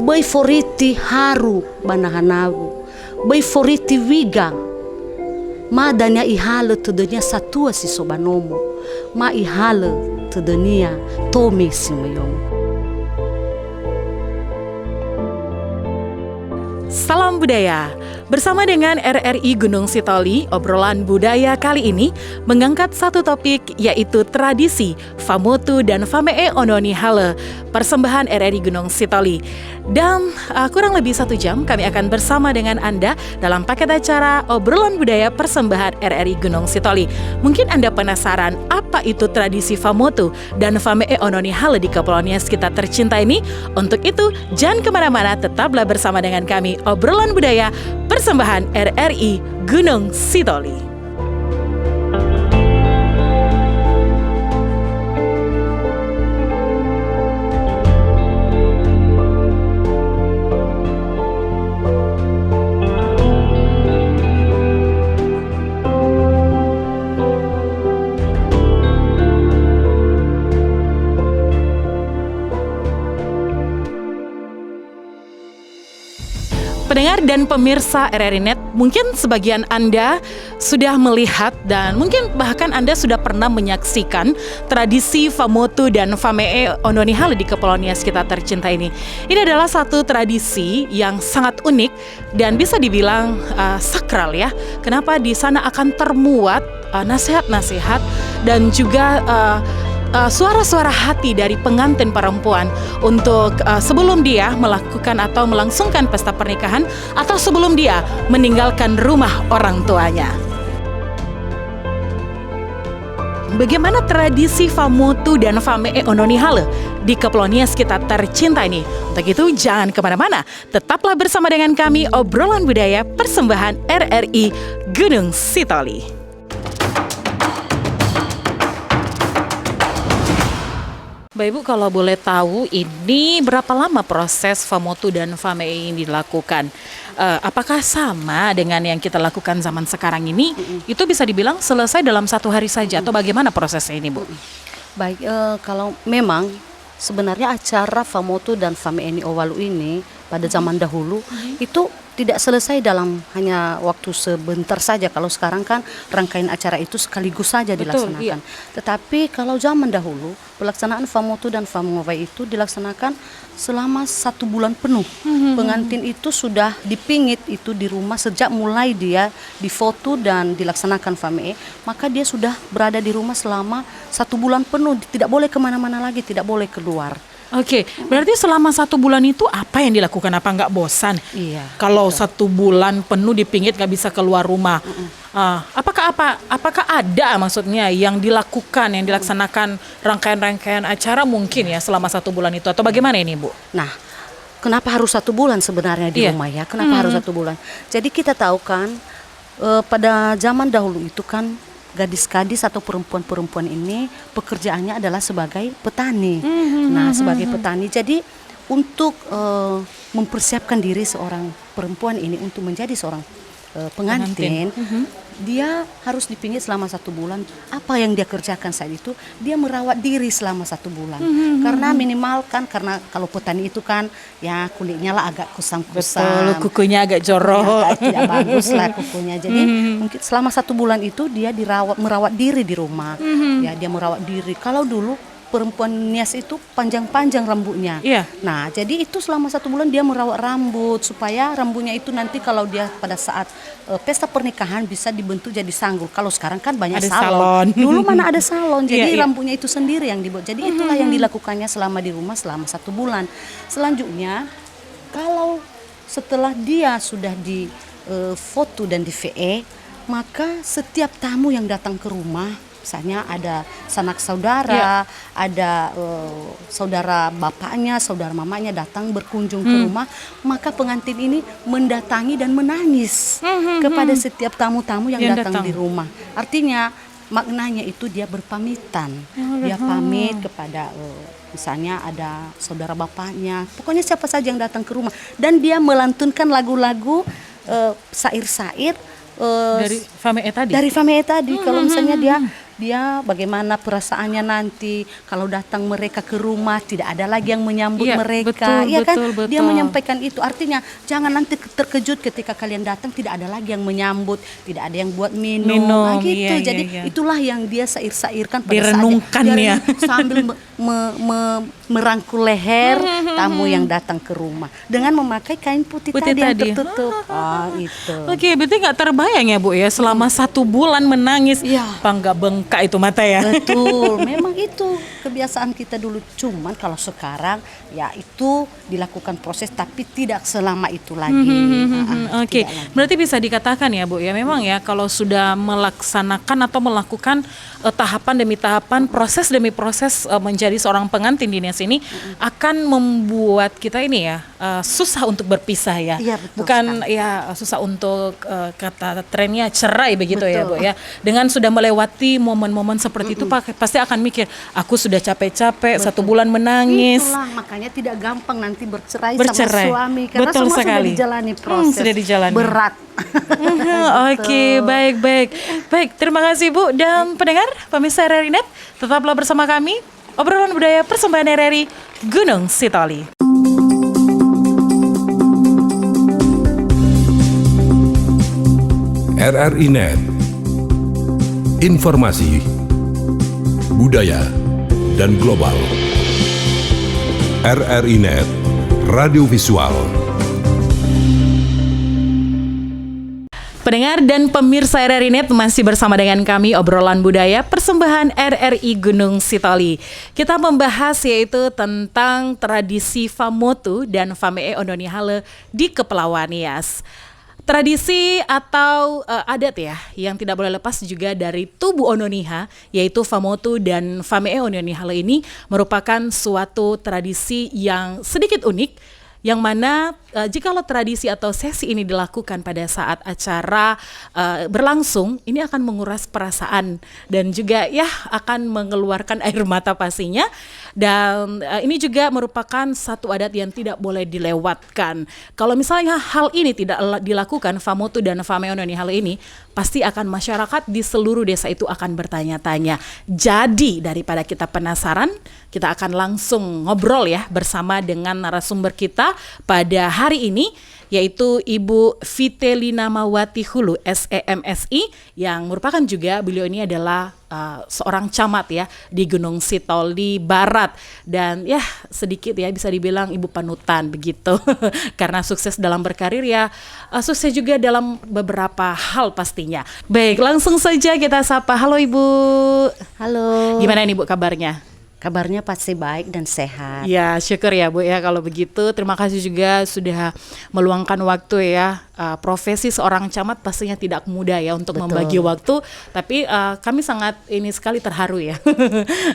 Bai foriti haru banahanabu. Bai foriti wigang. Madanya ihala tudanya satua si sobanomo. Ma ihala tudania tome si mayong. Salam budaya. Bersama dengan RRI Gunung Sitoli, obrolan budaya kali ini mengangkat satu topik, yaitu tradisi Famotu dan Famee Ononi Hale, persembahan RRI Gunung Sitoli. Dan kurang lebih 1 jam kami akan bersama dengan Anda dalam paket acara obrolan budaya persembahan RRI Gunung Sitoli. Mungkin Anda penasaran apa itu tradisi Famotu dan Famee Ononi Hale di Kepulauan Nias kita tercinta ini? Untuk itu, jangan kemana-mana, tetaplah bersama dengan kami obrolan budaya persembahan RRI Gunung Sitoli. Pendengar dan pemirsa RRI Net, mungkin sebagian Anda sudah melihat dan mungkin bahkan Anda sudah pernah menyaksikan tradisi Famotu dan Famee Ononi Hale di Kepulauan Nias kita tercinta ini. Ini adalah satu tradisi yang sangat unik dan bisa dibilang sakral ya. Kenapa di sana akan termuat nasihat-nasihat dan juga suara-suara hati dari pengantin perempuan untuk sebelum dia melakukan atau melangsungkan pesta pernikahan atau sebelum dia meninggalkan rumah orang tuanya. Bagaimana tradisi Famotu dan Famee Ononi Hale di Kepulauan Nias kita tercinta ini? Untuk itu jangan kemana-mana, tetaplah bersama dengan kami obrolan budaya persembahan RRI Gunung Sitoli. Bapak Ibu, kalau boleh tahu, ini berapa lama proses Famotu dan Famee ini dilakukan? Apakah sama dengan yang kita lakukan zaman sekarang ini? Itu bisa dibilang selesai dalam 1 hari saja atau bagaimana prosesnya ini, Bu? Baik, kalau memang sebenarnya acara Famotu dan Famee ini Owalu ini pada zaman dahulu itu tidak selesai dalam hanya waktu sebentar saja. Kalau sekarang kan rangkaian acara itu sekaligus saja dilaksanakan. Iya. Tetapi kalau zaman dahulu pelaksanaan Famotu dan Famee itu dilaksanakan selama 1 bulan penuh. Pengantin itu sudah dipingit itu di rumah sejak mulai dia difoto dan dilaksanakan Famee, maka dia sudah berada di rumah selama 1 bulan penuh, tidak boleh kemana-mana lagi, tidak boleh keluar. Oke, berarti selama 1 bulan itu apa yang dilakukan? Apa nggak bosan? Iya. Kalau betul. 1 bulan penuh dipingit nggak bisa keluar rumah. Apakah ada maksudnya yang dilakukan, yang dilaksanakan rangkaian-rangkaian acara mungkin ya selama 1 bulan itu atau bagaimana ini, Bu? Nah, kenapa harus 1 bulan sebenarnya di rumah ya? Kenapa harus 1 bulan? Jadi kita tahu kan pada zaman dahulu itu kan gadis-gadis atau perempuan-perempuan ini pekerjaannya adalah sebagai petani. Nah, sebagai petani, jadi untuk mempersiapkan diri seorang perempuan ini untuk menjadi seorang pengantin, dia harus dipingit selama 1 bulan. Apa yang dia kerjakan saat itu? Dia merawat diri selama 1 bulan. Karena minimal kan, karena kalau petani itu kan ya kulitnya lah agak kusam-kusam. Betul, kukunya agak jorok. Ya, tidak bagus lah kukunya. Jadi mungkin selama 1 bulan itu dia merawat diri di rumah. Ya, dia merawat diri. Kalau dulu perempuan Nias itu panjang-panjang rambutnya. Iya. Nah, jadi itu selama 1 bulan dia merawat rambut supaya rambutnya itu nanti kalau dia pada saat pesta pernikahan bisa dibentuk jadi sanggul. Kalau sekarang kan banyak ada salon. Dulu mana ada salon, jadi Iya. rambutnya itu sendiri yang dibuat. Jadi itulah yang dilakukannya selama di rumah selama 1 bulan. Selanjutnya, kalau setelah dia sudah di foto dan di VE, maka setiap tamu yang datang ke rumah, misalnya ada sanak saudara, ada saudara bapaknya, saudara mamanya datang berkunjung ke rumah, maka pengantin ini mendatangi dan menangis kepada setiap tamu-tamu yang datang di rumah. Artinya maknanya itu dia berpamitan, dia pamit kepada misalnya ada saudara bapaknya, pokoknya siapa saja yang datang ke rumah, dan dia melantunkan lagu-lagu syair-syair dari Famee tadi. Dari Famee tadi. Kalau misalnya dia dia bagaimana perasaannya nanti kalau datang mereka ke rumah, tidak ada lagi yang menyambut Iya, mereka, betul, ya kan? betul, Dia betul. menyampaikan itu, artinya jangan nanti terkejut ketika kalian datang tidak ada lagi yang menyambut, tidak ada yang buat minum, gitu. Iya, Jadi iya. itulah yang dia sair-sairkan pada Direnungkan saat ya. sambil merangkul leher tamu yang datang ke rumah dengan memakai kain putih, Putih tadi yang tadi. tertutup. Itu. Oke, berarti nggak terbayang ya Bu ya selama 1 bulan menangis, Iya. apa nggak bengkak itu mata ya? Betul, memang itu kebiasaan kita dulu. Cuman kalau sekarang ya itu dilakukan proses tapi tidak selama itu lagi. Oke, Tidak lagi. berarti bisa dikatakan ya Bu ya memang ya kalau sudah melaksanakan atau melakukan tahapan demi tahapan, proses demi proses menjadi seorang pengantin di Nias ini akan membuat kita ini ya susah untuk berpisah ya. Iya, betul Bukan sekali. ya susah untuk kata trennya cerai begitu ya Bu Betul. ya. Dengan sudah melewati momen-momen seperti itu pasti akan mikir aku sudah capek-capek 1 bulan menangis. Itulah makanya tidak gampang nanti bercerai Bercerai. sama suami karena Betul semua sekali. sudah dijalani proses. Sudah dijalani. Berat. Oke, baik. Terima kasih Bu dan pendengar pemirsa RRI Net, tetaplah bersama kami. Obrolan budaya persembahan RRI Gunung Sitoli. RRI Net. Informasi, budaya, dan global. RRI Net, radio visual. Pendengar dan pemirsa RRI Net masih bersama dengan kami obrolan budaya persembahan RRI Gunung Sitoli. Kita membahas yaitu tentang tradisi Famotu dan Famee Ondoni Hale di Kepulauan Nias. Tradisi atau adat ya yang tidak boleh lepas juga dari tubuh Ondoniha yaitu Famotu dan Famee Ondoni Hale ini merupakan suatu tradisi yang sedikit unik yang mana jikalau tradisi atau sesi ini dilakukan pada saat acara berlangsung, ini akan menguras perasaan dan juga ya akan mengeluarkan air mata pastinya. Dan ini juga merupakan satu adat yang tidak boleh dilewatkan. Kalau misalnya hal ini tidak dilakukan, Famotu dan Famee Ondoni Hale ini, pasti akan masyarakat di seluruh desa itu akan bertanya-tanya. Jadi daripada kita penasaran, kita akan langsung ngobrol ya bersama dengan narasumber kita pada hari ini, yaitu Ibu Vitelina Mawati Hulu SEMSI yang merupakan juga beliau ini adalah seorang camat ya di Gunung Sitoli Barat dan ya sedikit ya bisa dibilang ibu panutan begitu karena sukses dalam berkarir ya sukses juga dalam beberapa hal pastinya. Baik, langsung saja kita sapa. Halo Ibu. Halo. Gimana nih Bu kabarnya? Kabarnya pasti baik dan sehat. Ya syukur ya Bu ya kalau begitu. Terima kasih juga sudah meluangkan waktu ya. Profesi seorang camat pastinya tidak mudah ya untuk Betul. membagi waktu. Tapi kami sangat ini sekali terharu ya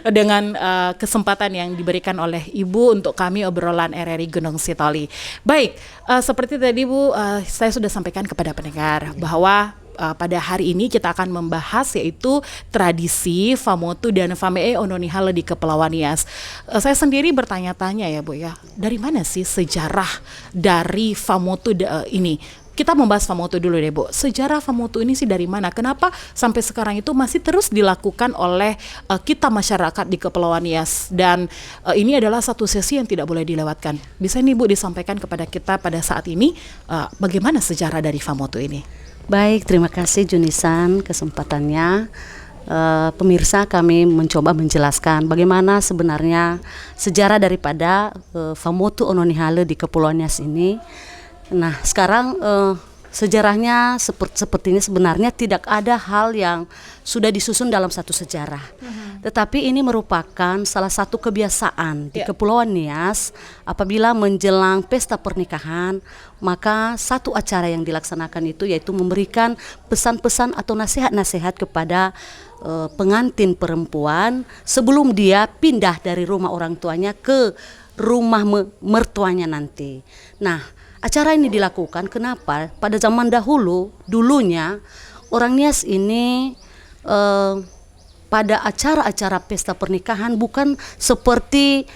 dengan kesempatan yang diberikan oleh Ibu untuk kami obrolan RRI Gunung Sitoli. Baik, seperti tadi Bu saya sudah sampaikan kepada pendengar bahwa pada hari ini kita akan membahas yaitu tradisi Famotu dan Famee Ondoni Hale di Kepulauan Nias. Saya sendiri bertanya-tanya ya Bu ya, dari mana sih sejarah dari Famotu ini? Kita membahas Famotu dulu deh Bu. Sejarah Famotu ini sih dari mana? Kenapa sampai sekarang itu masih terus dilakukan oleh kita masyarakat di Kepulauan Nias? Dan ini adalah satu sesi yang tidak boleh dilewatkan. Bisa nih Bu disampaikan kepada kita pada saat ini bagaimana sejarah dari Famotu ini? Baik, terima kasih Junisan kesempatannya. Pemirsa, kami mencoba menjelaskan bagaimana sebenarnya sejarah daripada Famotu Ondoni Hale di Kepulauan Nias ini. Nah, sekarang sejarahnya sepertinya sebenarnya tidak ada hal yang sudah disusun dalam satu sejarah. Tetapi ini merupakan salah satu kebiasaan di Kepulauan Nias apabila menjelang pesta pernikahan, maka satu acara yang dilaksanakan itu yaitu memberikan pesan-pesan atau nasihat-nasihat kepada pengantin perempuan sebelum dia pindah dari rumah orang tuanya ke rumah mertuanya nanti. Nah, acara ini dilakukan kenapa? Pada zaman dulunya orang Nias ini pada acara-acara pesta pernikahan bukan seperti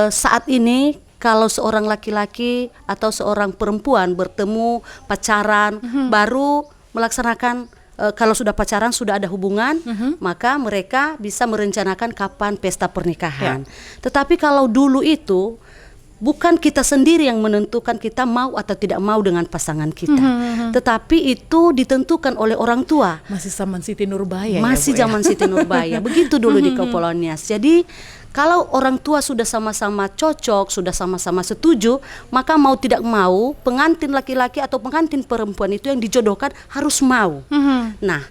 saat ini kalau seorang laki-laki atau seorang perempuan bertemu pacaran baru melaksanakan kalau sudah pacaran, sudah ada hubungan, maka mereka bisa merencanakan kapan pesta pernikahan. Tetapi kalau dulu itu bukan kita sendiri yang menentukan kita mau atau tidak mau dengan pasangan kita, tetapi itu ditentukan oleh orang tua. Masih zaman Siti Nurbaya. Masih ya, Bu, zaman Siti Nurbaya. Begitu dulu di Kepulauan Nias. Jadi kalau orang tua sudah sama-sama cocok, sudah sama-sama setuju, maka mau tidak mau pengantin laki-laki atau pengantin perempuan itu yang dijodohkan harus mau. Nah,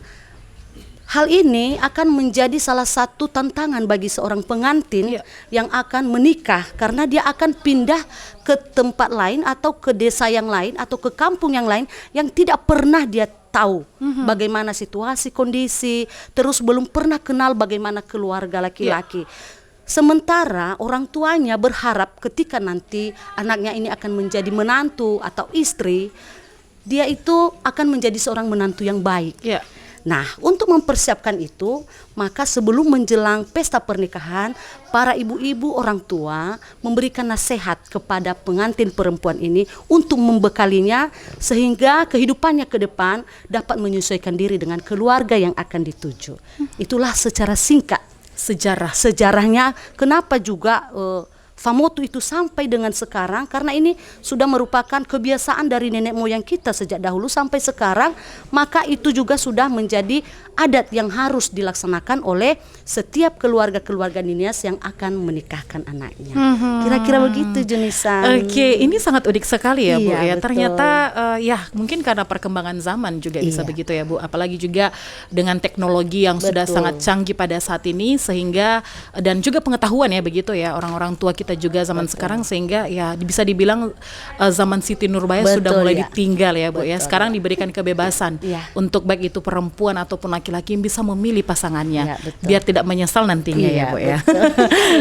hal ini akan menjadi salah satu tantangan bagi seorang pengantin yang akan menikah, karena dia akan pindah ke tempat lain atau ke desa yang lain atau ke kampung yang lain yang tidak pernah dia tahu bagaimana situasi, kondisi, terus belum pernah kenal bagaimana keluarga laki-laki. Sementara orang tuanya berharap ketika nanti anaknya ini akan menjadi menantu atau istri, dia itu akan menjadi seorang menantu yang baik. Nah, untuk mempersiapkan itu, maka sebelum menjelang pesta pernikahan, para ibu-ibu orang tua memberikan nasihat kepada pengantin perempuan ini untuk membekalinya sehingga kehidupannya ke depan dapat menyesuaikan diri dengan keluarga yang akan dituju. Itulah secara singkat sejarahnya kenapa juga Famoto itu sampai dengan sekarang, karena ini sudah merupakan kebiasaan dari nenek moyang kita sejak dahulu sampai sekarang, maka itu juga sudah menjadi adat yang harus dilaksanakan oleh setiap keluarga-keluarga Nias yang akan menikahkan anaknya. Kira-kira begitu, Junisan. Oke, ini sangat unik sekali ya, Bu. Iya, Ya, betul. ternyata ya mungkin karena perkembangan zaman juga bisa begitu ya, Bu. Apalagi juga dengan teknologi yang sudah sangat canggih pada saat ini, sehingga dan juga pengetahuan ya begitu ya orang-orang tua kita juga zaman sekarang, sehingga ya bisa dibilang zaman Siti Nurbaya sudah mulai ditinggal ya, Bu. Ya, sekarang diberikan kebebasan untuk baik itu perempuan ataupun laki-laki yang bisa memilih pasangannya, biar tidak menyesal nantinya ya, Bu ya.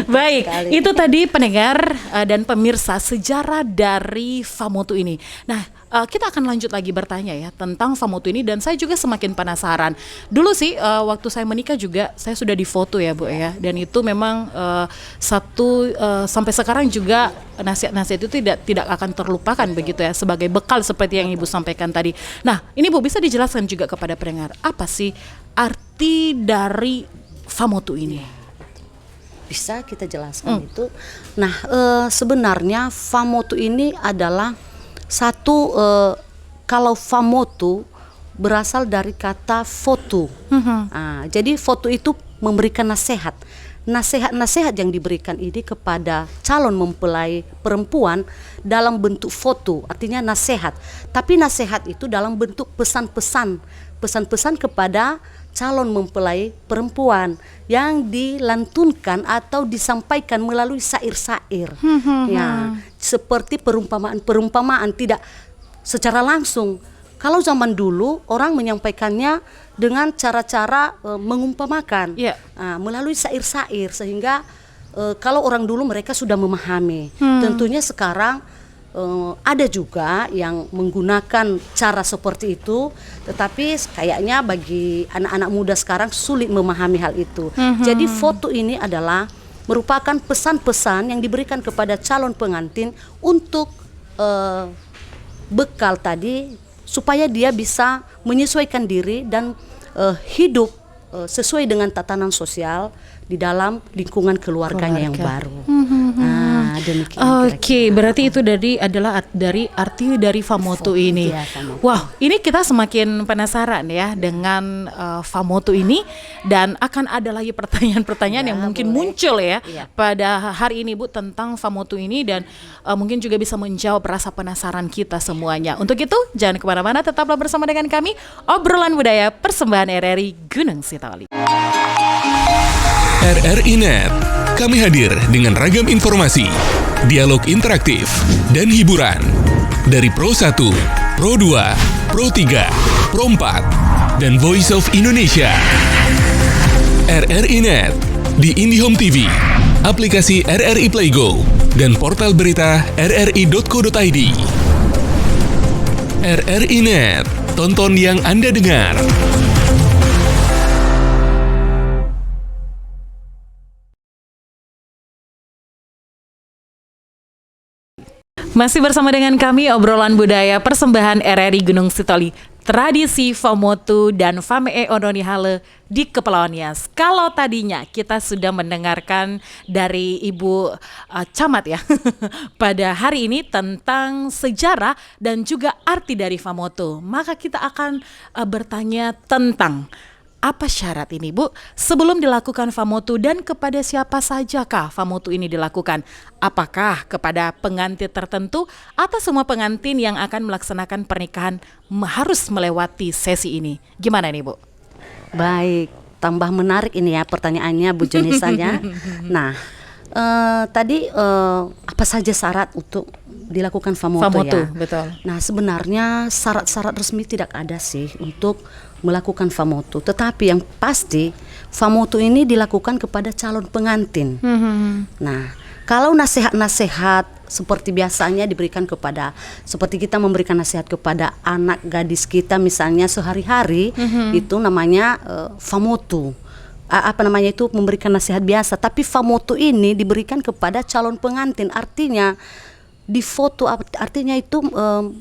Baik, itu tadi pendengar dan pemirsa sejarah dari Famoto ini. Nah, kita akan lanjut lagi bertanya ya tentang Famoto ini, dan saya juga semakin penasaran. Dulu sih waktu saya menikah juga saya sudah difoto ya, Bu ya, dan itu memang sampai sekarang juga nasihat-nasihat itu tidak akan terlupakan begitu ya, sebagai bekal seperti yang Ibu sampaikan tadi. Nah, ini Bu bisa dijelaskan juga kepada pendengar apa sih arti dari Famoto ini? Bisa kita jelaskan itu. Nah, sebenarnya Famoto ini adalah satu, kalau Famoto berasal dari kata foto. Jadi foto itu memberikan nasihat. Nasihat-nasihat yang diberikan ini kepada calon mempelai perempuan dalam bentuk foto, artinya nasihat. Tapi nasihat itu dalam bentuk pesan-pesan kepada calon mempelai perempuan yang dilantunkan atau disampaikan melalui syair-syair. Ya, seperti perumpamaan tidak secara langsung. Kalau zaman dulu orang menyampaikannya dengan cara-cara mengumpamakan, melalui syair-syair, sehingga kalau orang dulu mereka sudah memahami. Tentunya sekarang ada juga yang menggunakan cara seperti itu, tetapi kayaknya bagi anak-anak muda sekarang sulit memahami hal itu. Jadi foto ini adalah merupakan pesan-pesan yang diberikan kepada calon pengantin untuk bekal tadi, supaya dia bisa menyesuaikan diri dan hidup sesuai dengan tatanan sosial di dalam lingkungan keluarganya yang baru. Oke, berarti itu adalah dari arti dari Famoto ini. Wow, ini kita semakin penasaran ya dengan Famoto ini, dan akan ada lagi pertanyaan-pertanyaan yang mungkin muncul ya pada hari ini, Bu, tentang Famoto ini, dan mungkin juga bisa menjawab rasa penasaran kita semuanya. Untuk itu jangan kemana-mana, tetaplah bersama dengan kami, Obrolan Budaya Persembahan RRI Gunung Sitoli. RRI Net, kami hadir dengan ragam informasi, dialog interaktif, dan hiburan. Dari Pro 1, Pro 2, Pro 3, Pro 4, dan Voice of Indonesia. RRI Net, di IndiHome TV, aplikasi RRI Playgo, dan portal berita rri.co.id. RRI Net, tonton yang Anda dengar. Masih bersama dengan kami, Obrolan Budaya Persembahan RRI Gunung Sitoli. tradisi Famotu dan Famee Ononi Hale di Kepulauan Nias. Kalau tadinya kita sudah mendengarkan dari Ibu Camat ya pada hari ini tentang sejarah dan juga arti dari Famotu, maka kita akan bertanya tentang apa syarat ini, Bu? Sebelum dilakukan Famotu dan kepada siapa sajakah Famotu ini dilakukan? Apakah kepada pengantin tertentu atau semua pengantin yang akan melaksanakan pernikahan harus melewati sesi ini? Gimana nih, Bu? Baik, tambah menarik ini ya pertanyaannya Bu Jonisanya. Nah, tadi apa saja syarat untuk dilakukan Famotu ya? Betul. Nah, sebenarnya syarat-syarat resmi tidak ada sih untuk melakukan Famotu. Tetapi yang pasti Famotu ini dilakukan kepada calon pengantin. Nah, kalau nasihat-nasihat seperti biasanya diberikan kepada, seperti kita memberikan nasihat kepada anak gadis kita misalnya sehari-hari, itu namanya Famotu. Apa namanya itu, memberikan nasihat biasa. Tapi Famotu ini diberikan kepada calon pengantin, artinya di foto, artinya itu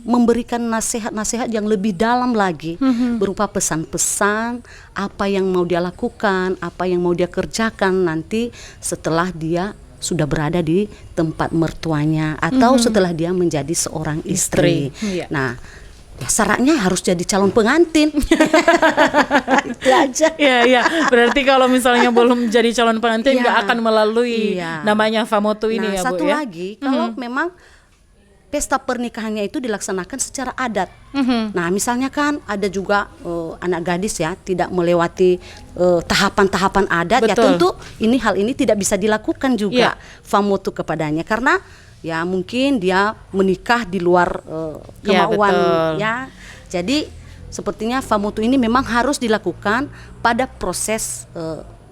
memberikan nasihat-nasihat yang lebih dalam lagi, berupa pesan-pesan apa yang mau dia lakukan, apa yang mau dia kerjakan nanti setelah dia sudah berada di tempat mertuanya atau setelah dia menjadi seorang istri. Iya. Nah, ya, syaratnya harus jadi calon pengantin. Itu aja. Iya. Berarti kalau misalnya belum jadi calon pengantin nggak akan melalui namanya Famotu ini ya, Bu, satu ya? lagi, kalau memang pesta pernikahannya itu dilaksanakan secara adat. Nah, misalnya kan ada juga anak gadis ya tidak melewati tahapan-tahapan adat. Betul. Ya tentu hal ini tidak bisa dilakukan juga Famotu kepadanya karena ya mungkin dia menikah di luar kemauan ya. Jadi sepertinya Famotu ini memang harus dilakukan pada proses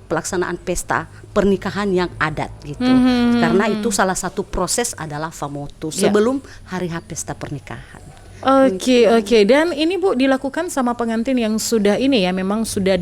pelaksanaan pesta pernikahan yang adat gitu. Karena itu salah satu proses adalah Famotu sebelum hari H pesta pernikahan. Oke. Dan ini, Bu, dilakukan sama pengantin yang sudah ini ya, memang sudah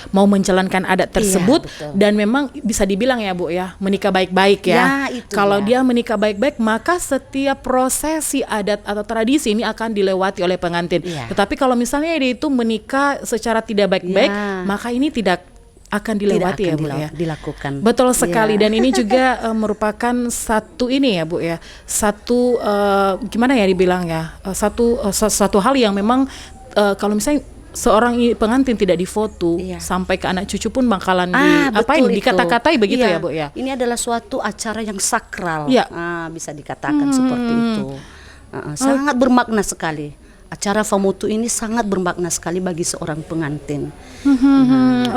mau menjalankan adat tersebut, dan memang bisa dibilang ya, Bu, ya, menikah baik-baik ya. Kalau dia menikah baik-baik, maka setiap prosesi adat atau tradisi ini akan dilewati oleh pengantin. Tetapi kalau misalnya dia itu menikah secara tidak baik-baik, maka ini tidak akan dilewati, tidak ya, Bu, ya, dilakukan. Betul sekali. Dan ini juga merupakan satu ini ya, Bu, ya, satu gimana ya dibilang ya, satu hal yang memang kalau misalnya seorang pengantin tidak difoto sampai ke anak cucu pun bakalan dikata-katai begitu ya, Bu, ya. Ini adalah suatu acara yang sakral. Bisa dikatakan seperti itu. Sangat bermakna sekali. Acara Famotu ini sangat bermakna sekali bagi seorang pengantin.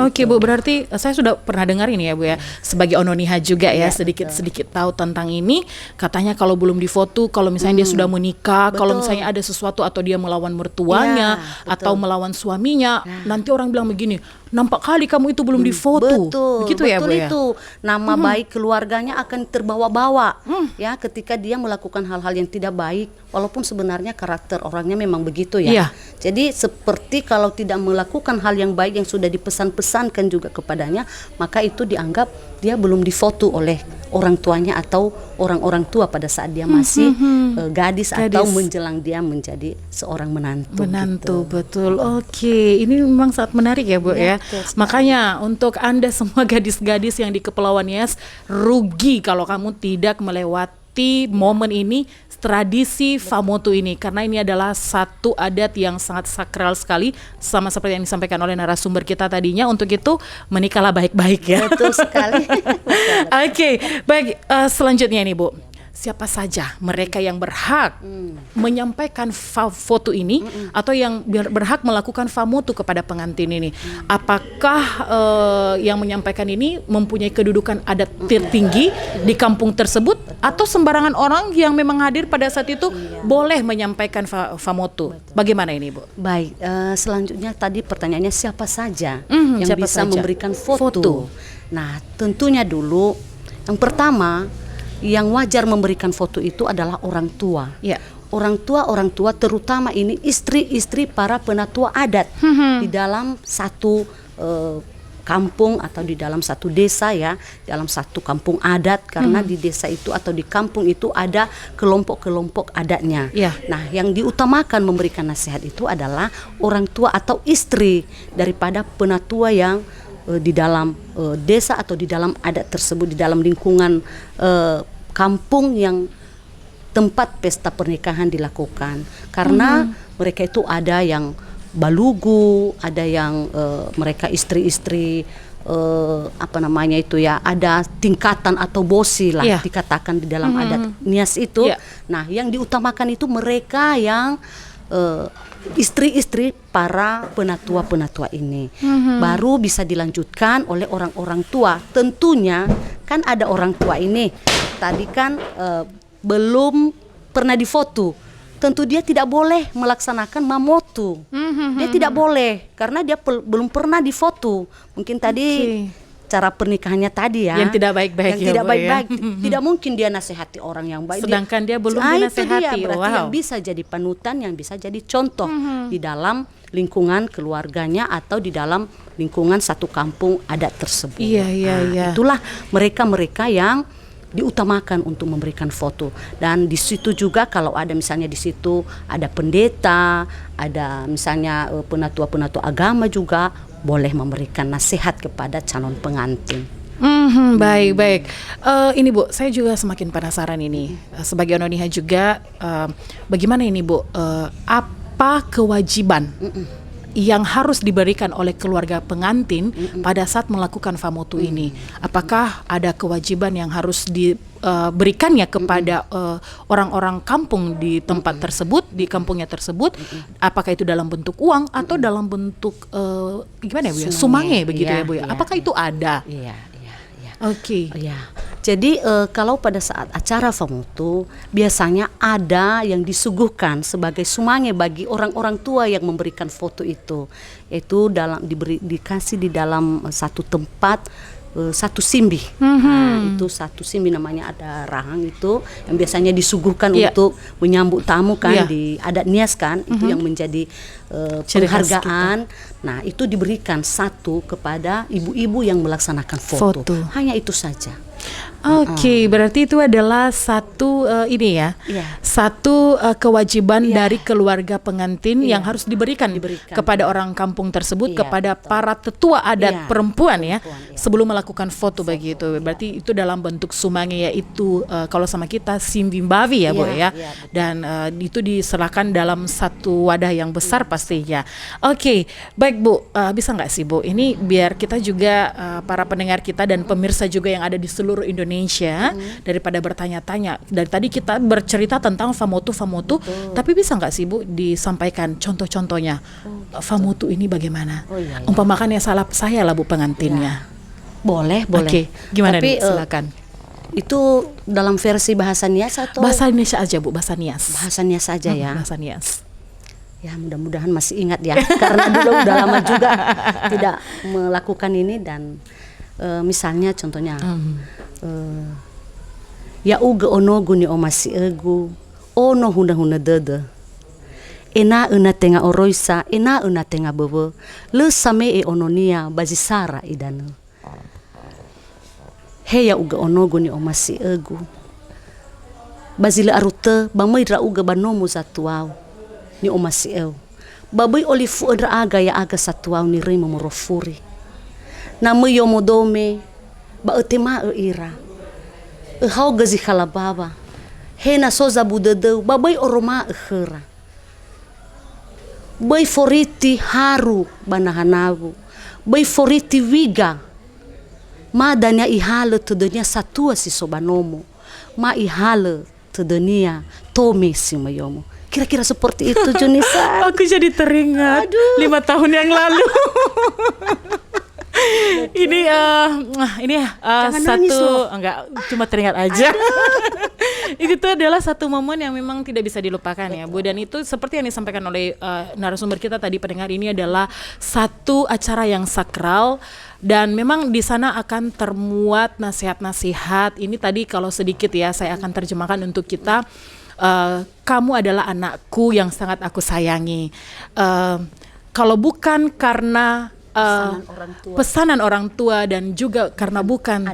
Oke, Bu, berarti saya sudah pernah dengar ini ya, Bu, ya, sebagai ononiha juga ya, sedikit tahu tentang ini. Katanya kalau belum difoto, kalau misalnya dia sudah menikah, kalau misalnya ada sesuatu atau dia melawan mertuanya atau melawan suaminya, nanti orang bilang begini, nampak kali kamu itu belum difoto. Begitu ya, Bu, ya? Itu nama baik keluarganya akan terbawa-bawa ya ketika dia melakukan hal-hal yang tidak baik, walaupun sebenarnya karakter orangnya memang begitu ya. Jadi seperti kalau tidak melakukan hal yang baik yang sudah dipesan-pesankan juga kepadanya, maka itu dianggap dia belum difoto oleh orang tuanya atau orang-orang tua pada saat dia masih gadis atau menjelang dia menjadi seorang menantu. Gitu. Betul. Oke, ini memang sangat menarik ya, Bu, ya. Makanya untuk Anda semua gadis-gadis yang di Kepulauan Nias, rugi kalau kamu tidak melewati momen ini, tradisi Famotu ini, karena ini adalah satu adat yang sangat sakral sekali, sama seperti yang disampaikan oleh narasumber kita tadinya. Untuk itu menikahlah baik-baik ya. Betul sekali. Oke, baik, selanjutnya nih, Bu, siapa saja mereka yang berhak menyampaikan foto ini atau yang berhak melakukan Famotu kepada pengantin ini? Apakah yang menyampaikan ini mempunyai kedudukan adat tertinggi di kampung tersebut, atau sembarangan orang yang memang hadir pada saat itu boleh menyampaikan Famotu? Bagaimana ini, Bu? Baik, selanjutnya tadi pertanyaannya siapa saja yang bisa memberikan foto. Nah, tentunya dulu yang pertama yang wajar memberikan foto itu adalah orang tua. Orang tua terutama ini istri-istri para penatua adat di dalam satu kampung atau di dalam satu desa ya, dalam satu kampung adat, karena di desa itu atau di kampung itu ada kelompok-kelompok adatnya. Iya. Nah, yang diutamakan memberikan nasihat itu adalah orang tua atau istri daripada penatua yang di dalam desa atau di dalam adat tersebut, di dalam lingkungan kampung yang tempat pesta pernikahan dilakukan. Karena mereka itu ada yang balugu, ada yang mereka istri-istri apa namanya itu ya, ada tingkatan atau bosi lah dikatakan di dalam adat Nias itu. Nah, yang diutamakan itu mereka yang istri-istri para penatua-penatua ini. Baru bisa dilanjutkan oleh orang-orang tua. Tentunya kan ada orang tua ini tadi kan belum pernah difoto. Tentu dia tidak boleh melaksanakan mamotu. Dia tidak boleh karena dia belum pernah difoto. Mungkin tadi cara pernikahannya tadi ya. Yang tidak baik-baik yang ya, tidak Bu, baik-baik. ya. Tidak mungkin dia nasihati orang yang baik. Sedangkan dia belum itu dinasihati. dia, berarti yang bisa jadi panutan, yang bisa jadi contoh di dalam lingkungan keluarganya atau di dalam lingkungan satu kampung adat tersebut. Iya. Itulah mereka-mereka yang diutamakan untuk memberikan foto. Dan di situ juga kalau ada misalnya di situ ada pendeta, ada misalnya penatua-penatua agama juga boleh memberikan nasihat kepada calon pengantin. Baik. Ini Bu, saya juga semakin penasaran ini. Sebagai Ononiha juga, bagaimana ini Bu? Apa kewajiban yang harus diberikan oleh keluarga pengantin pada saat melakukan famotu ini? Apakah ada kewajiban yang harus diberikannya kepada orang-orang kampung di tempat tersebut, di kampungnya tersebut? Apakah itu dalam bentuk uang atau dalam bentuk gimana ya Bu ya? Sumange begitu ya Bu ya? Apakah itu ada? Iya. Oke. Ya, jadi kalau pada saat acara famotu biasanya ada yang disuguhkan sebagai sumange bagi orang-orang tua yang memberikan foto itu, yaitu dikasih di dalam satu tempat satu simbi. Nah, itu satu simbi namanya, ada rahang itu yang biasanya disuguhkan untuk menyambut tamu kan di adat Nias kan, itu yang menjadi penghargaan. Nah, itu diberikan satu kepada ibu-ibu yang melaksanakan foto. Hanya itu saja. Oke, berarti itu adalah satu ini ya, satu kewajiban dari keluarga pengantin yang harus diberikan kepada orang kampung tersebut, kepada para tetua adat perempuan ya, sebelum melakukan foto begitu. Berarti itu dalam bentuk sumange, yaitu kalau sama kita simbimbavi ya Bu ya, dan itu diserahkan dalam satu wadah yang besar pastinya. Oke, baik Bu, bisa nggak sih Bu, ini biar kita juga para pendengar kita dan pemirsa juga yang ada di seluruh Indonesia daripada bertanya-tanya. Dari tadi kita bercerita tentang famotu, tapi bisa nggak sih Bu disampaikan contoh-contohnya famotu ini bagaimana? Umpamakan ya salah saya lah Bu pengantinnya. Boleh. Oke, gimana tapi, nih? Silakan. Itu dalam versi bahasa Nias atau? Bahasa Indonesia aja Bu, bahasa Nias. Bahasa Nias saja ya. Bahasa Nias. Ya, mudah-mudahan masih ingat ya, karena dulu udah lama juga tidak melakukan ini. Dan misalnya contohnya ya uga ono guni omasi egu ono huna dede ena tenga oroisa ena tenga bebe le same ononia bazisara idanu he ya uga ono guni omasi egu bazile arute bamaidra uga banomu satuau ni omasi eu babai olifu edra aga ya aga satuau ni rei momorofuri nama yomodome ba etema ira hau gazi khalababa hena soza budedeu babai oroma khera bai foriti haru banahanabu bai foriti wiga madanya ihale tudenya satua si sobanomo ma ihale tudenia tome si mayomo. Kira-kira seperti itu Junisa. Aku jadi teringat 5 tahun yang lalu. Ini satu enggak, cuma teringat aja. Itu adalah satu momen yang memang tidak bisa dilupakan ya Bu, dan itu seperti yang disampaikan oleh narasumber kita tadi pendengar, ini adalah satu acara yang sakral dan memang di sana akan termuat nasihat-nasihat. Ini tadi kalau sedikit ya saya akan terjemahkan untuk kita. Kamu adalah anakku yang sangat aku sayangi. Kalau bukan karena pesanan orang tua dan juga karena bukan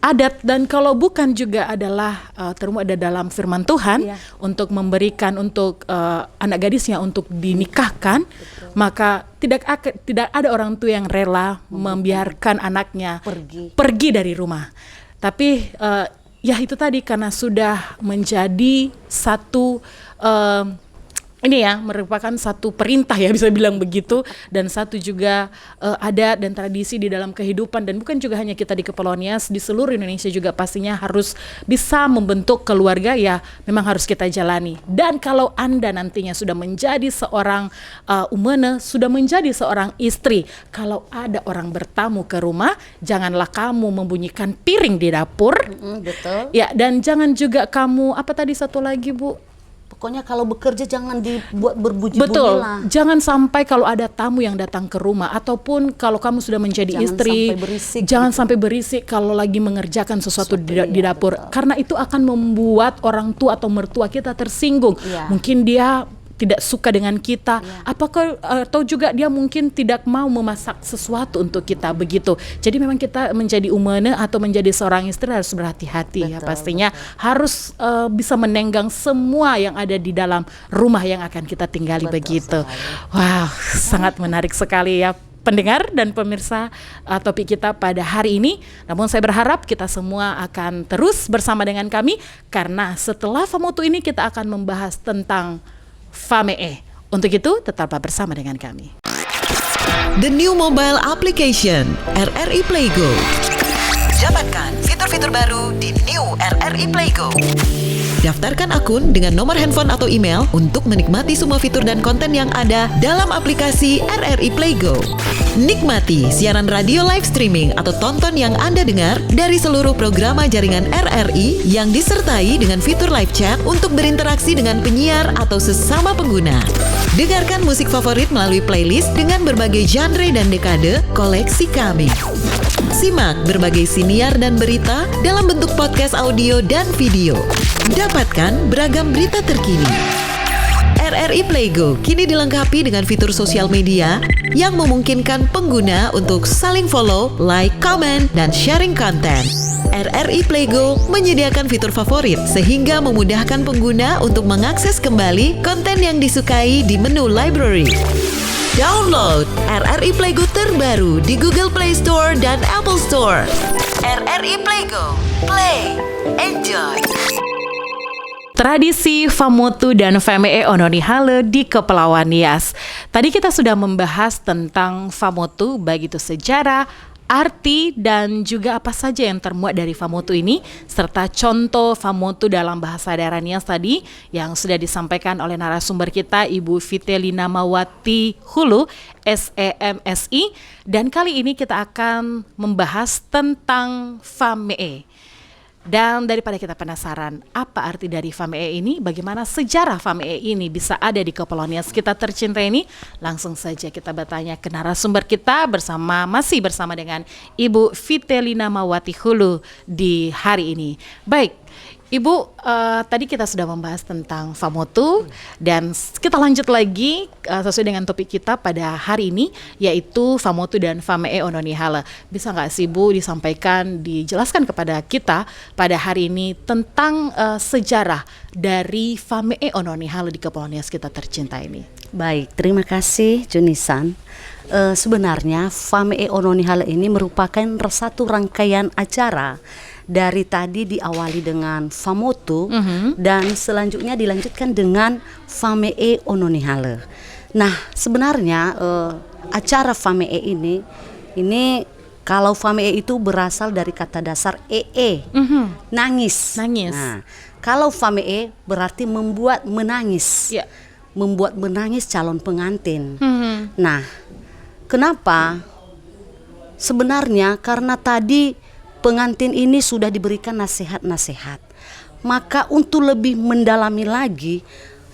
adat dan kalau bukan juga adalah termuat ada dalam firman Tuhan untuk memberikan untuk anak gadisnya untuk dinikahkan. Maka tidak ada orang tua yang rela membiarkan anaknya pergi dari rumah. Tapi ya itu tadi karena sudah menjadi satu ini ya merupakan satu perintah ya bisa bilang begitu, dan satu juga adat dan tradisi di dalam kehidupan, dan bukan juga hanya kita di Kepulauan Nias, di seluruh Indonesia juga pastinya harus bisa membentuk keluarga ya memang harus kita jalani. Dan kalau Anda nantinya sudah menjadi seorang umene, sudah menjadi seorang istri, kalau ada orang bertamu ke rumah, janganlah kamu membunyikan piring di dapur. Betul. Ya, dan jangan juga kamu apa tadi satu lagi Bu? Pokoknya kalau bekerja jangan dibuat berbunyi-bunyi Betul, lah. jangan sampai kalau ada tamu yang datang ke rumah, ataupun kalau kamu sudah menjadi istri, jangan sampai berisik kalau lagi mengerjakan sesuatu di dapur. Betul. Karena itu akan membuat orang tua atau mertua kita tersinggung. Mungkin dia tidak suka dengan kita, apakah atau juga dia mungkin tidak mau memasak sesuatu untuk kita begitu. Jadi memang kita menjadi umene atau menjadi seorang istri harus berhati-hati ya pastinya. Harus bisa menenggang semua yang ada di dalam rumah yang akan kita tinggali begitu. Wow, sangat menarik sekali ya pendengar dan pemirsa topik kita pada hari ini. Namun saya berharap kita semua akan terus bersama dengan kami, karena setelah Famotu ini kita akan membahas tentang FAMEE. Untuk itu tetaplah bersama dengan kami. The new mobile application RRI Playgo. Dapatkan fitur-fitur baru di New RRI Playgo. Daftarkan akun dengan nomor handphone atau email untuk menikmati semua fitur dan konten yang ada dalam aplikasi RRI Playgo. Nikmati siaran radio live streaming atau tonton yang Anda dengar dari seluruh programa jaringan RRI yang disertai dengan fitur live chat untuk berinteraksi dengan penyiar atau sesama pengguna. Dengarkan musik favorit melalui playlist dengan berbagai genre dan dekade koleksi kami. Simak berbagai siniar dan berita dalam bentuk podcast audio dan video. Dapatkan beragam berita terkini. RRI Playgo kini dilengkapi dengan fitur sosial media yang memungkinkan pengguna untuk saling follow, like, comment, dan sharing konten. RRI Playgo menyediakan fitur favorit sehingga memudahkan pengguna untuk mengakses kembali konten yang disukai di menu library. Download RRI Playgo terbaru di Google Play Store dan Apple Store. RRI Playgo, play, enjoy. Tradisi Famotu dan FAMEE Ononi Hale di Kepulauan Nias. Tadi kita sudah membahas tentang Famotu, baik itu sejarah, arti, dan juga apa saja yang termuat dari Famotu ini, serta contoh Famotu dalam bahasa daerah Nias tadi yang sudah disampaikan oleh narasumber kita, Ibu Vitelina Mawati Hulu, SEMSI. Dan kali ini kita akan membahas tentang FAMEE. Dan daripada kita penasaran apa arti dari FAMEE ini, bagaimana sejarah FAMEE ini bisa ada di Kepulauan Nias kita tercinta ini, langsung saja kita bertanya ke narasumber kita masih bersama dengan Ibu Vitelina Mawati Hulu di hari ini. Baik, Ibu, tadi kita sudah membahas tentang Famotu dan kita lanjut lagi sesuai dengan topik kita pada hari ini, yaitu Famotu dan FAMEE Ononi Hale. Bisa nggak sih Bu dijelaskan kepada kita pada hari ini tentang sejarah dari FAMEE Ononi Hale di Kepulauan Nias kita tercinta ini? Baik, terima kasih Junisan. Sebenarnya FAMEE Ononi Hale ini merupakan satu rangkaian acara. Dari tadi diawali dengan Famotu dan selanjutnya dilanjutkan dengan FAMEE Ononi Hale. Nah, sebenarnya acara FAMEE ini kalau FAMEE itu berasal dari kata dasar nangis. Nah, kalau FAMEE berarti membuat menangis. Membuat menangis calon pengantin. Nah, kenapa? Sebenarnya karena tadi pengantin ini sudah diberikan nasihat-nasihat. Maka untuk lebih mendalami lagi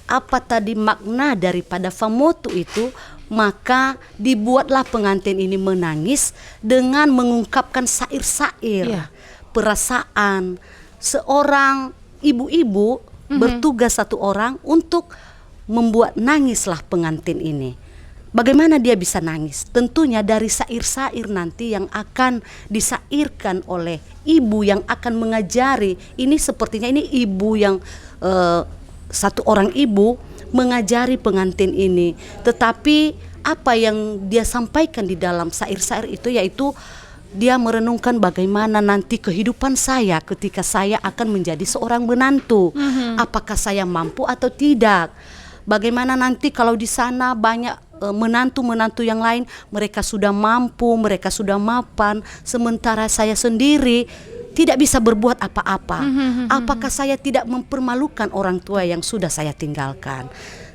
apa tadi makna daripada Famotu itu, maka dibuatlah pengantin ini menangis dengan mengungkapkan syair-syair, perasaan. Seorang ibu-ibu bertugas satu orang untuk membuat nangislah pengantin ini. bagaimana dia bisa nangis? Tentunya dari syair-syair nanti yang akan disairkan oleh ibu yang akan mengajari. Ini sepertinya ini ibu yang satu orang ibu mengajari pengantin ini. Tetapi apa yang dia sampaikan di dalam syair-syair itu yaitu dia merenungkan bagaimana nanti kehidupan saya ketika saya akan menjadi seorang menantu. Apakah saya mampu atau tidak? Bagaimana nanti kalau di sana banyak menantu-menantu yang lain, mereka sudah mampu, mereka sudah mapan, sementara saya sendiri tidak bisa berbuat apa-apa. Apakah saya tidak mempermalukan orang tua yang sudah saya tinggalkan?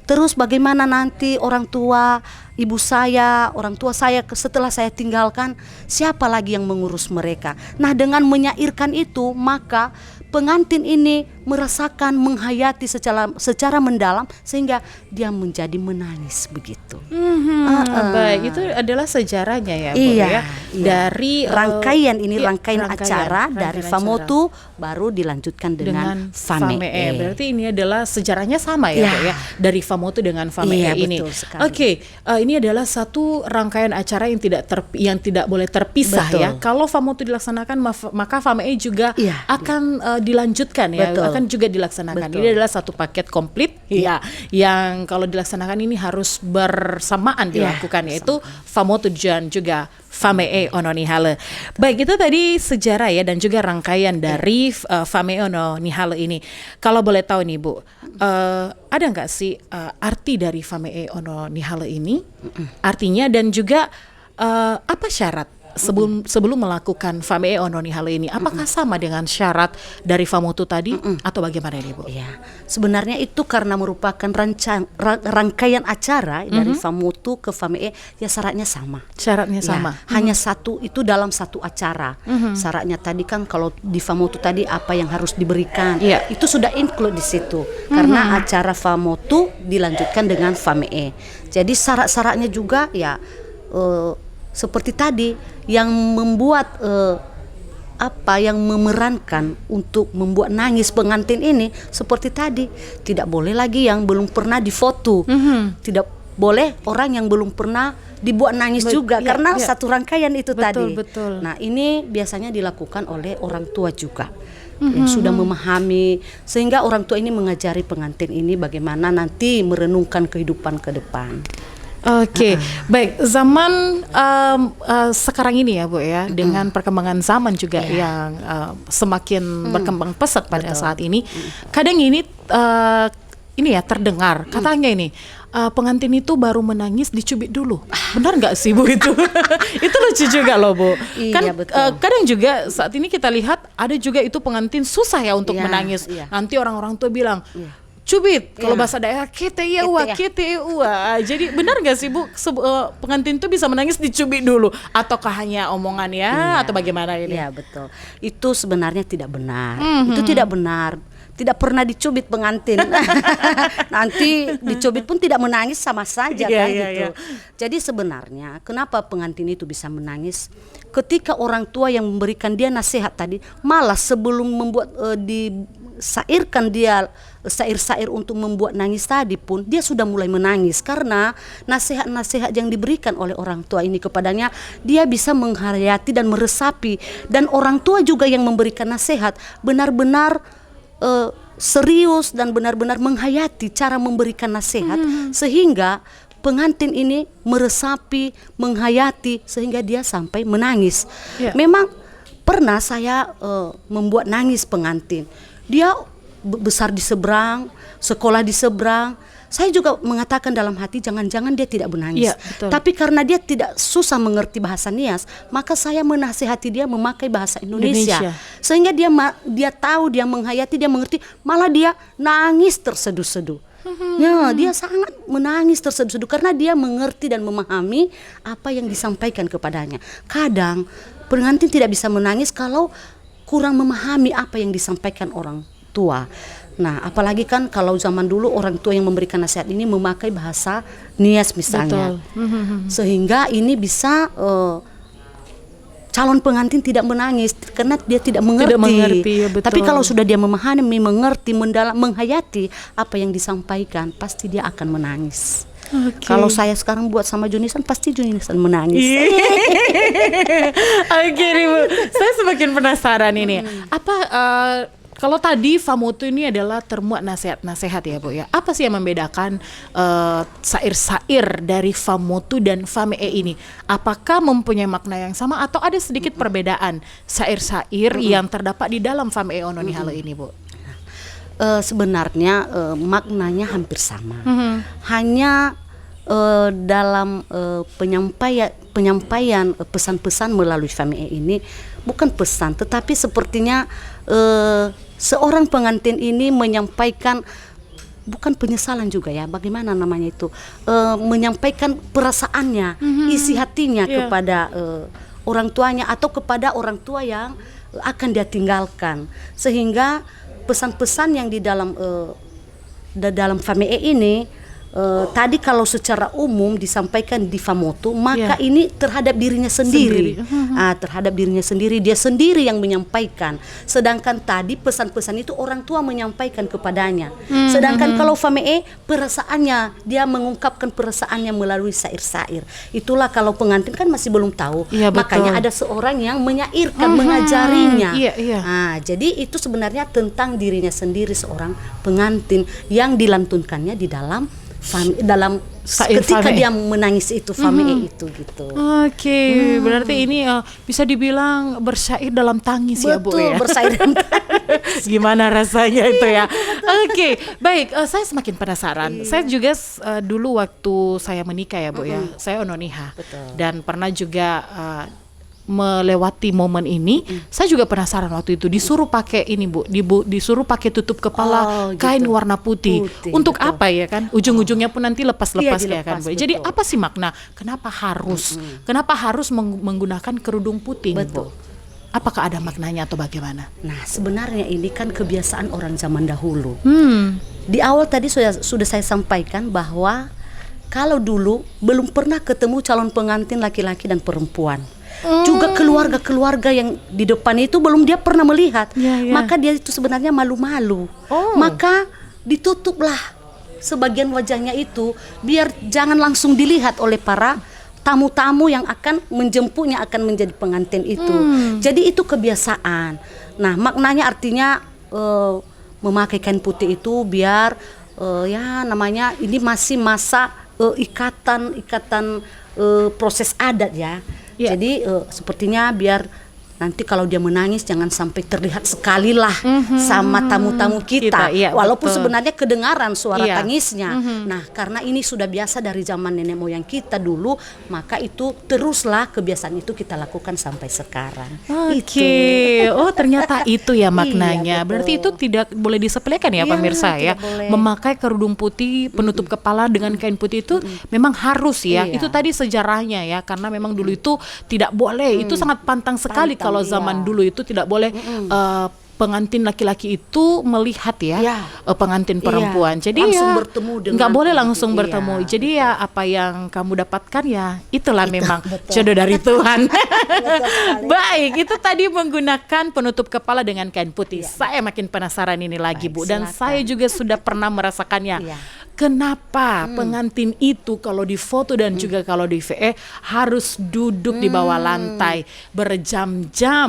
Terus bagaimana nanti orang tua, ibu saya, orang tua saya setelah saya tinggalkan, siapa lagi yang mengurus mereka? Nah, dengan menyairkan itu, maka pengantin ini merasakan, menghayati secara mendalam sehingga dia menjadi menangis begitu. Baik, itu adalah sejarahnya ya, Bu, Iya, ya. iya. Dari rangkaian ini rangkaian rangkaian acara dari acara. Famotu baru dilanjutkan dengan Famee. Berarti ini adalah sejarahnya sama ya, Ya. Bu, ya. Dari Famotu dengan Famee Iya, ini. betul sekali. Oke, ini adalah satu rangkaian acara yang tidak boleh terpisah Betul. ya. Kalau Famotu dilaksanakan maka Famee juga Iya, akan dilanjutkan ya, Betul. akan juga dilaksanakan. Betul. Ini adalah satu paket komplit ya, yang kalau dilaksanakan ini harus bersamaan dilakukan, yaitu Famotu dan juga Famee Ono Nihale. Baik, itu tadi sejarah ya dan juga rangkaian dari Famee Ono Nihale ini. Kalau boleh tahu nih, Bu, ada nggak sih arti dari Famee Ono Nihale ini? Artinya dan juga apa syarat sebelum melakukan Famee Ono Nihale ini? Apakah sama dengan syarat dari Famotu tadi atau bagaimana ini, Bu? Ya, sebenarnya itu karena merupakan rangkaian acara dari Famotu ke Famee, ya syaratnya sama. Syaratnya Ya, sama. hanya satu itu dalam satu acara. Syaratnya tadi kan kalau di Famotu tadi apa yang harus diberikan, Iya. itu sudah include di situ. Karena acara Famotu dilanjutkan dengan Famee. Jadi syarat-syaratnya juga ya seperti tadi yang membuat yang memerankan untuk membuat nangis pengantin ini seperti tadi, tidak boleh lagi yang belum pernah difoto, tidak boleh orang yang belum pernah dibuat nangis juga karena satu rangkaian itu tadi. Betul. Nah, ini biasanya dilakukan oleh orang tua juga yang sudah memahami, sehingga orang tua ini mengajari pengantin ini bagaimana nanti merenungkan kehidupan ke depan. Oke, baik. Zaman sekarang ini ya, Bu ya, dengan perkembangan zaman juga yang semakin berkembang pesat pada saat ini. Kadang ini ya terdengar katanya ini pengantin itu baru menangis dicubit dulu. Benar nggak sih, Bu itu? Itu lucu juga loh, Bu. Iya, Kan betul. kadang juga saat ini kita lihat ada juga itu pengantin susah ya untuk Iya, menangis. iya. Nanti orang-orang tua bilang cubit, kalau Iya. bahasa daerah kete ya wa. Jadi benar nggak sih, Bu, pengantin tuh bisa menangis dicubit dulu, ataukah hanya omongan ya, atau bagaimana ini? Iya, betul. Itu sebenarnya tidak benar. Itu tidak benar. Tidak pernah dicubit pengantin. Nanti dicubit pun tidak menangis, sama saja Iya, kan iya, gitu. iya. Jadi sebenarnya kenapa pengantin itu bisa menangis? Ketika orang tua yang memberikan dia nasihat tadi, malah sebelum membuat disairkan dia syair-syair untuk membuat nangis tadi pun dia sudah mulai menangis karena nasihat-nasihat yang diberikan oleh orang tua ini kepadanya, dia bisa menghayati dan meresapi, dan orang tua juga yang memberikan nasihat benar-benar serius dan benar-benar menghayati cara memberikan nasihat sehingga pengantin ini meresapi, menghayati sehingga dia sampai menangis. Ya. Memang pernah saya membuat nangis pengantin. Dia besar di seberang, sekolah di seberang. Saya juga mengatakan dalam hati jangan-jangan dia tidak menangis. Iya, betul. Tapi karena dia tidak susah mengerti bahasa Nias, maka saya menasihati dia memakai bahasa Indonesia. Sehingga dia tahu, dia menghayati, dia mengerti, malah dia nangis terseduh-seduh. Ya, dia sangat menangis terseduh-seduh karena dia mengerti dan memahami apa yang disampaikan kepadanya. Kadang pengantin tidak bisa menangis kalau kurang memahami apa yang disampaikan orang tua. Nah, apalagi kan kalau zaman dulu orang tua yang memberikan nasihat ini memakai bahasa Nias misalnya. Sehingga ini bisa calon pengantin tidak menangis karena dia tidak mengerti. Tidak mengerti, ya, betul. Tapi kalau sudah dia memahami, mengerti, menghayati apa yang disampaikan, pasti dia akan menangis. Oke. Kalau saya sekarang buat sama Junisan, pasti Junisan menangis. Oke nih Bu, saya semakin penasaran ini. Apa kalau tadi Famoto ini adalah termuat nasihat-nasihat ya Bu ya. Apa sih yang membedakan syair-syair dari Famoto dan Famee ini? Apakah mempunyai makna yang sama atau ada sedikit perbedaan syair-syair yang terdapat di dalam Famee Ononi Hale ini Bu? Sebenarnya maknanya hampir sama. Hanya dalam penyampaian pesan-pesan melalui Famee ini bukan pesan, tetapi sepertinya seorang pengantin ini menyampaikan bukan penyesalan juga ya, bagaimana namanya itu, menyampaikan perasaannya, isi hatinya kepada orang tuanya atau kepada orang tua yang akan dia tinggalkan, sehingga pesan-pesan yang di dalam Famee ini tadi kalau secara umum disampaikan di Famoto, maka ini terhadap dirinya sendiri. Terhadap dirinya sendiri, dia sendiri yang menyampaikan. Sedangkan tadi pesan-pesan itu orang tua menyampaikan kepadanya. Sedangkan kalau Famee, perasaannya, dia mengungkapkan perasaannya melalui syair-syair. Itulah kalau pengantin kan masih belum tahu, makanya ada seorang yang menyairkan, mengajarinya. Jadi itu sebenarnya tentang dirinya sendiri seorang pengantin yang dilantunkannya di dalam ketika dia menangis itu Famee itu gitu. Oke, berarti ini bisa dibilang bersyair dalam tangis. Betul, ya Bu ya. Bersyair dalam tangis. Gimana rasanya itu ya? Oke, baik. Saya semakin penasaran. Saya juga dulu waktu saya menikah ya Bu ya, saya ononiha. Dan pernah juga melewati momen ini, saya juga penasaran waktu itu disuruh pakai ini Bu, disuruh pakai tutup kepala kain warna putih. Untuk apa ya kan? Ujung-ujungnya pun nanti lepas-lepas ya kan Bu. Jadi apa sih makna? Kenapa harus menggunakan kerudung putih nih Bu? Apakah ada maknanya atau bagaimana? Nah, sebenarnya ini kan kebiasaan orang zaman dahulu. Di awal tadi sudah saya sampaikan bahwa kalau dulu belum pernah ketemu calon pengantin laki-laki dan perempuan. Juga keluarga-keluarga yang di depan itu belum dia pernah melihat, maka dia itu sebenarnya malu-malu. Maka ditutuplah sebagian wajahnya itu biar jangan langsung dilihat oleh para tamu-tamu yang akan menjemputnya, akan menjadi pengantin itu. Jadi itu kebiasaan. Nah, maknanya artinya memakai kain putih itu biar ya namanya ini masih masa ikatan proses adat ya. Jadi sepertinya biar nanti kalau dia menangis jangan sampai terlihat sekali lah sama tamu-tamu kita. Walaupun sebenarnya kedengaran suara tangisnya. Nah, karena ini sudah biasa dari zaman nenek moyang kita dulu, maka itu teruslah kebiasaan itu kita lakukan sampai sekarang. Oh, ternyata itu ya maknanya. Berarti itu tidak boleh disepelekan ya pemirsa ya. Memakai kerudung putih penutup kepala dengan kain putih itu memang harus ya. Itu tadi sejarahnya ya, karena memang dulu itu tidak boleh. Itu sangat pantang sekali kalau zaman dulu itu tidak boleh pengantin laki-laki itu melihat pengantin perempuan. Jadi langsung bertemu dengan nggak boleh langsung bertemu. Jadi ya apa yang kamu dapatkan ya itulah memang jodoh dari Tuhan. Baik, itu tadi menggunakan penutup kepala dengan kain putih. Saya makin penasaran ini lagi Bu, dan saya juga sudah pernah merasakannya. Kenapa pengantin itu kalau di foto dan juga kalau di VE harus duduk di bawah lantai berjam-jam?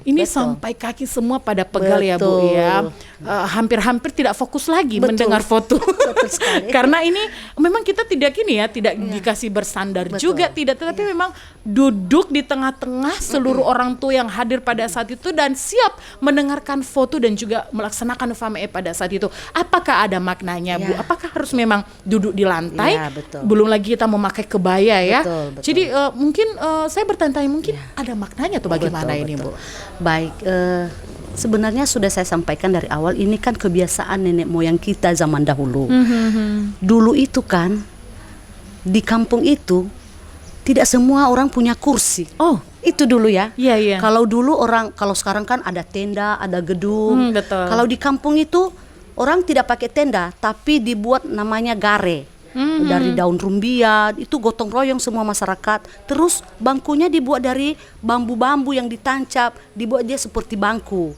Ini sampai kaki semua pada pegal ya Bu ya. Hampir-hampir tidak fokus lagi mendengar foto. Karena ini memang kita tidak tidak dikasih bersandar juga tidak, tetapi memang duduk di tengah-tengah seluruh orang tua yang hadir pada saat itu dan siap mendengarkan foto dan juga melaksanakan Famee pada saat itu. Apakah ada maknanya Bu? Apakah harus memang duduk di lantai? Belum lagi kita memakai kebaya ya. Jadi mungkin saya bertanya-tanya mungkin ada maknanya atau bagaimana ini Bu? Baik, sebenarnya sudah saya sampaikan dari awal, ini kan kebiasaan nenek moyang kita zaman dahulu. Dulu itu kan di kampung itu tidak semua orang punya kursi. Itu dulu ya. Kalau dulu kalau sekarang kan ada tenda, ada gedung. Kalau di kampung itu orang tidak pakai tenda, tapi dibuat namanya gare. dari daun rumbia, itu gotong royong semua masyarakat. Terus bangkunya dibuat dari bambu-bambu yang ditancap, dibuat dia seperti bangku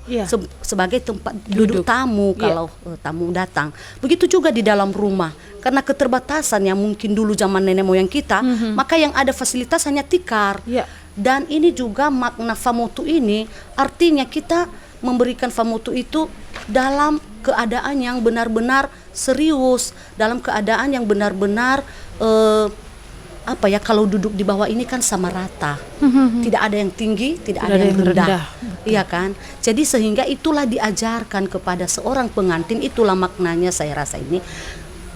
sebagai tempat duduk tamu kalau tamu datang. Begitu juga di dalam rumah. Karena keterbatasan yang mungkin dulu zaman nenek moyang kita, maka yang ada fasilitas hanya tikar. Dan ini juga makna famotu ini, artinya kita memberikan famotu itu dalam keadaan yang benar-benar serius, dalam keadaan yang benar-benar kalau duduk di bawah ini kan sama rata, tidak ada yang tinggi, tidak ada yang rendah, iya kan? Jadi sehingga itulah diajarkan kepada seorang pengantin, itulah maknanya saya rasa ini.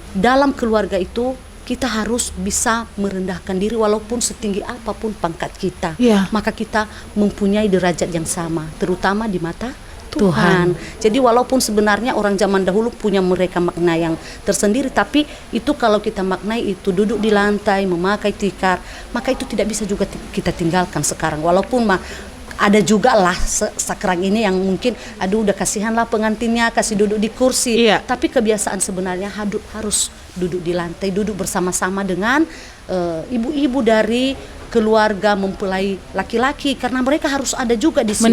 Dalam keluarga itu kita harus bisa merendahkan diri walaupun setinggi apapun pangkat kita, maka kita mempunyai derajat yang sama, terutama di mata Tuhan. Jadi walaupun sebenarnya orang zaman dahulu punya mereka makna yang tersendiri, tapi itu kalau kita maknai itu duduk di lantai, memakai tikar, maka itu tidak bisa juga kita tinggalkan sekarang. Walaupun ada juga lah sekarang ini yang mungkin udah kasihanlah pengantinnya kasih duduk di kursi, tapi kebiasaan sebenarnya harus duduk di lantai, duduk bersama-sama dengan ibu-ibu dari keluarga mempelai laki-laki, karena mereka harus ada juga di situ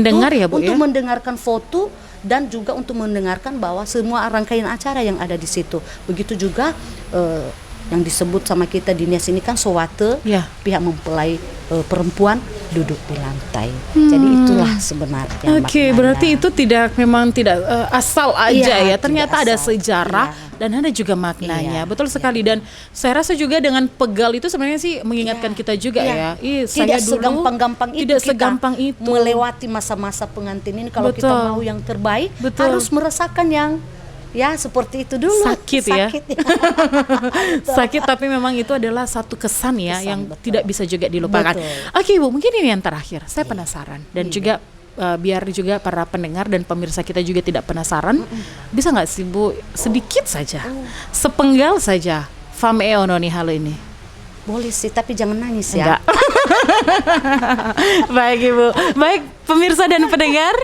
untuk mendengarkan foto dan juga untuk mendengarkan bahwa semua rangkaian acara yang ada di situ. Begitu juga yang disebut sama kita di Nias ini kan sowate, pihak mempelai perempuan duduk di lantai. Jadi itulah sebenarnya. Berarti itu memang tidak asal aja ya. Ternyata ada sejarah dan ada juga maknanya. Betul sekali. Dan saya rasa juga dengan pegal itu sebenarnya sih mengingatkan kita juga ya. Tidak segampang itu melewati masa-masa pengantin ini. Kalau kita mau yang terbaik, harus merasakan yang seperti itu dulu. Sakit ya. Sakit, tapi memang itu adalah satu kesan yang tidak bisa juga dilupakan. Oke Bu, mungkin ini yang terakhir. Saya penasaran dan juga biar juga para pendengar dan pemirsa kita juga tidak penasaran, bisa nggak sih Bu sedikit saja, sepenggal saja Fame Ononi Hale ini? Boleh sih, tapi jangan nangis ya. Baik Ibu. Baik pemirsa dan pendengar,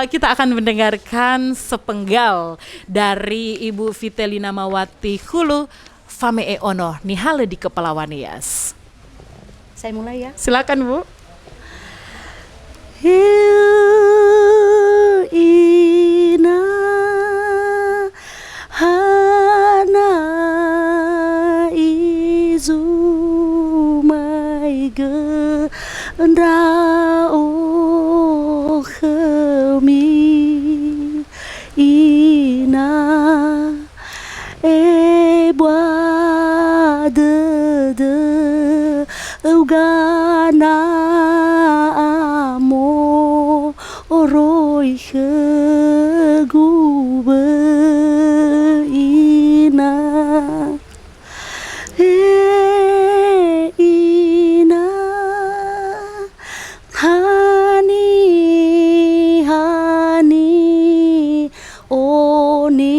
kita akan mendengarkan sepenggal dari Ibu Vitelina Mawati Hulu Fame Ono Nihale di Kepulauan Nias. Saya mulai ya. Silakan Bu. Ina hana izumai gendao khemi ina bua de ugana amo oroi khegube ina ina hani oni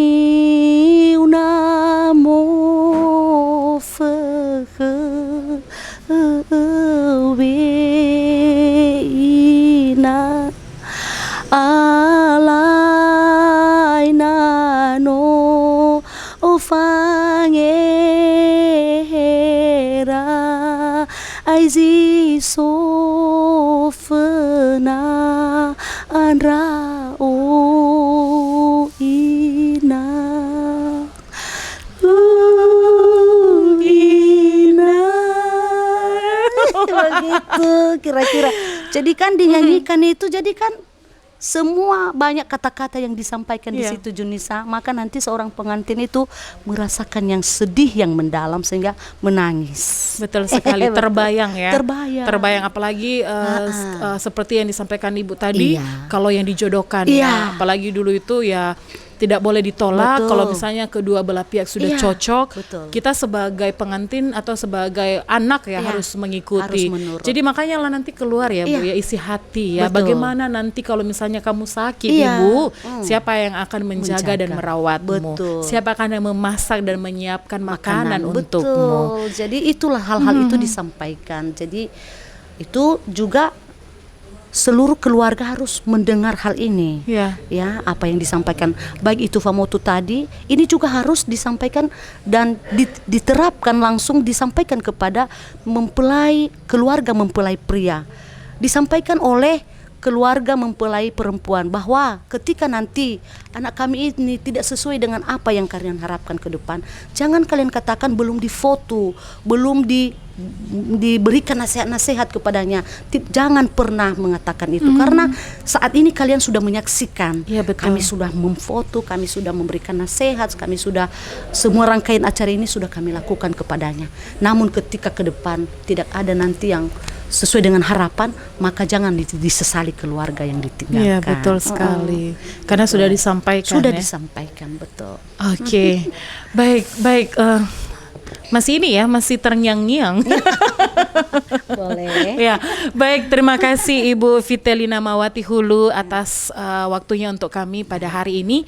unamo ina alaina no ofangera aizi sofena andra o ina begitu kira-kira. Jadi kan dinyanyikan itu, jadi kan semua banyak kata-kata yang disampaikan di situ Junisa, maka nanti seorang pengantin itu merasakan yang sedih yang mendalam sehingga menangis. Betul sekali, terbayang ya. Terbayang apalagi seperti yang disampaikan Ibu tadi, kalau yang dijodohkan apalagi dulu itu tidak boleh ditolak. Kalau misalnya kedua belah pihak sudah cocok, kita sebagai pengantin atau sebagai anak harus mengikuti. Jadi makanya lah nanti keluar ya Bu isi hati ya. Bagaimana nanti kalau misalnya kamu sakit Ibu, siapa yang akan menjaga dan merawatmu? Siapa akan yang memasak dan menyiapkan makanan untukmu? Jadi itulah hal-hal itu disampaikan. Jadi itu juga seluruh keluarga harus mendengar hal ini. Ya. Ya, apa yang disampaikan baik itu Famotu tadi, ini juga harus disampaikan dan diterapkan langsung, disampaikan kepada mempelai keluarga mempelai pria, disampaikan oleh keluarga mempelai perempuan bahwa ketika nanti anak kami ini tidak sesuai dengan apa yang kalian harapkan ke depan, jangan kalian katakan belum difoto, belum diberikan nasihat-nasihat kepadanya. Jangan pernah mengatakan itu, karena saat ini kalian sudah menyaksikan, Ya, betul. kami sudah memfoto, kami sudah memberikan nasihat, kami sudah semua rangkaian acara ini sudah kami lakukan kepadanya. Namun ketika ke depan tidak ada nanti yang sesuai dengan harapan, maka jangan disesali keluarga yang ditinggalkan. Iya, betul sekali. Karena sudah disampaikan. Sudah ya? disampaikan, betul. Oke, baik. Masih ini ya, masih terngiang-ngiang. Boleh. Ya, baik. Terima kasih Ibu Vitelina Mawati Hulu atas waktunya untuk kami pada hari ini.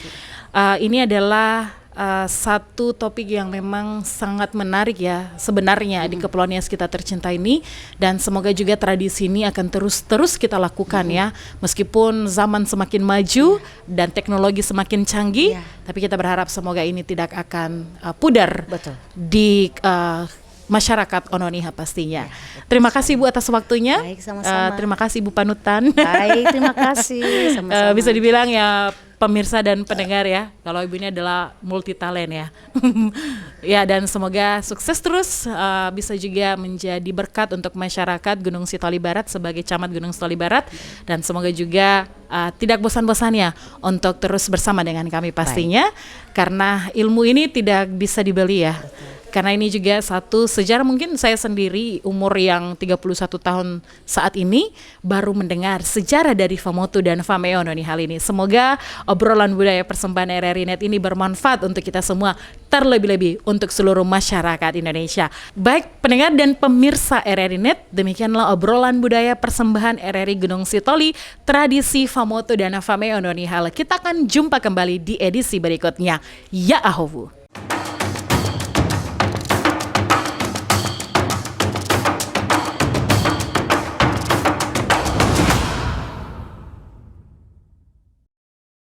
Ini adalah satu topik yang memang sangat menarik ya sebenarnya di Kepulauan Nias kita tercinta ini, dan semoga juga tradisi ini akan terus kita lakukan ya, meskipun zaman semakin maju dan teknologi semakin canggih, tapi kita berharap semoga ini tidak akan pudar. Betul. Di masyarakat Ononiha pastinya. Terima kasih Bu atas waktunya. Baik, sama-sama. Terima kasih Bu Panutan. Baik, terima kasih. Sama-sama. Bisa dibilang ya pemirsa dan pendengar ya, kalau Ibu ini adalah multi talent ya. Ya, dan semoga sukses terus, bisa juga menjadi berkat untuk masyarakat Gunung Sitoli Barat sebagai camat Gunung Sitoli Barat, dan semoga juga tidak bosan-bosannya untuk terus bersama dengan kami pastinya. Karena ilmu ini tidak bisa dibeli ya. Karena ini juga satu sejarah, mungkin saya sendiri umur yang 31 tahun saat ini baru mendengar sejarah dari Famotu dan Fameo Ononi hal ini. Semoga obrolan budaya persembahan RRI Net ini bermanfaat untuk kita semua, terlebih-lebih untuk seluruh masyarakat Indonesia. Baik pendengar dan pemirsa RRI Net, demikianlah obrolan budaya persembahan RRI Gunung Sitoli, tradisi Famotu dan Fameo Ononi hal. Kita akan jumpa kembali di edisi berikutnya. Ya ahowu.